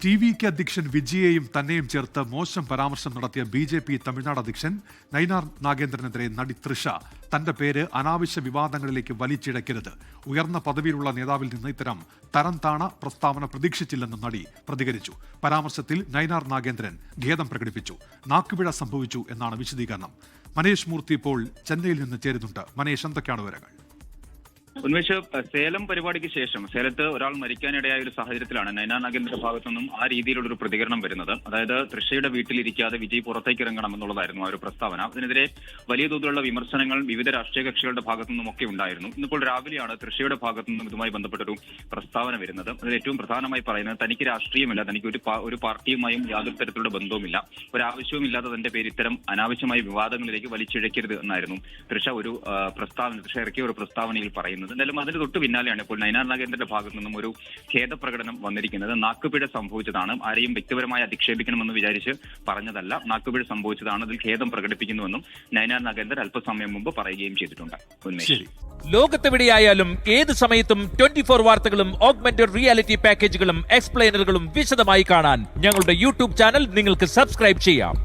ടി.വി.കെ അധ്യക്ഷൻ വിജയെയും തന്നെയും ചേർത്ത് മോശം പരാമർശം നടത്തിയ ബി.ജെ.പി. തമിഴ്നാട് അധ്യക്ഷൻ നയിനാർ നാഗേന്ദ്രനെതിരെ നടി തൃഷ തന്റെ പേര് അനാവശ്യ വിവാദങ്ങളിലേക്ക് വലിച്ചിഴക്കരുത്, ഉയർന്ന പദവിയിലുള്ള നേതാവിൽ നിന്ന് ഇത്തരം തരം താണ പ്രസ്താവന പ്രതീക്ഷിച്ചില്ലെന്ന് നടി പ്രതികരിച്ചു. പരാമർശത്തിൽ നയിനാർ നാഗേന്ദ്രൻ ഖേദം പ്രകടിപ്പിച്ചു. നാക്കുപിഴ സംഭവിച്ചു എന്നാണ് വിശദീകരണം. മനേഷ് മൂർത്തി ഇപ്പോൾ ചെന്നൈയിൽ നിന്ന് ചേരുന്നുണ്ട്. മനേഷ്, എന്തൊക്കെയാണ് വിവരങ്ങൾ? ഉന്മേഷ്, സേലം പരിപാടിക്ക് ശേഷം സേലത്ത് ഒരാൾ മരിക്കാനിടയായ ഒരു സാഹചര്യത്തിലാണ് നയനാർ നാഗേന്ദ്രന്റെ ഭാഗത്തു നിന്നും ആ രീതിയിലുള്ള ഒരു പ്രതികരണം വരുന്നത്. അതായത് തൃഷയുടെ വീട്ടിലിരിക്കാതെ വിജയ് പുറത്തേക്ക് ഇറങ്ങണം എന്നുള്ളതായിരുന്നു ആ ഒരു പ്രസ്താവന. അതിനെതിരെ വലിയ തോതിലുള്ള വിമർശനങ്ങൾ വിവിധ രാഷ്ട്രീയ കക്ഷികളുടെ ഭാഗത്തു നിന്നുമൊക്കെ ഉണ്ടായിരുന്നു. ഇന്നിപ്പോൾ രാവിലെയാണ് തൃഷയുടെ ഭാഗത്തു നിന്നും ഇതുമായി ബന്ധപ്പെട്ടൊരു പ്രസ്താവന വരുന്നത്. അതിൽ ഏറ്റവും പ്രധാനമായി പറയുന്നത് തനിക്ക് രാഷ്ട്രീയമില്ല, തനിക്ക് ഒരു പാർട്ടിയുമായും യാതൊരു തരത്തിലുള്ള ബന്ധവുമില്ല, ഒരാവശ്യവും ഇല്ലാതെ തന്റെ പേര് ഇത്തരം അനാവശ്യമായ വിവാദങ്ങളിലേക്ക് വലിച്ചിഴക്കരുത് എന്നായിരുന്നു തൃഷ ഇറക്കിയ ഒരു പ്രസ്താവനയിൽ പറയുന്നത്. എന്തായാലും അതിന് തൊട്ട് പിന്നാലെയാണ് ഇപ്പോൾ നയനാർ നാഗേന്ദ്രന്റെ ഭാഗത്തു നിന്നും ഒരു ഖേദപ്രകടനം വന്നിരിക്കുന്നത്. നാക്കുപിഴ സംഭവിച്ചതാണ്, ആരെയും വ്യക്തിപരമായി അധിക്ഷേപിക്കണമെന്ന് വിചാരിച്ച് പറഞ്ഞതല്ല, നാക്കുപിഴ സംഭവിച്ചതാണ്, അതിൽ ഖേദം പ്രകടിപ്പിക്കുന്നുവെന്നും നയനാർ നാഗേന്ദ്രൻ അല്പസമയം മുമ്പ് പറയുകയും ചെയ്തിട്ടുണ്ട്. ലോകത്തെവിടെയായാലും ഏത് സമയത്തും 24 വാർത്തകളും ഓഗ്മെന്റഡ് റിയാലിറ്റി പാക്കേജുകളും എക്സ്പ്ലെയിനറുകളും വിശദമായി കാണാൻ ഞങ്ങളുടെ യൂട്യൂബ് ചാനൽ നിങ്ങൾക്ക് സബ്സ്ക്രൈബ് ചെയ്യാം.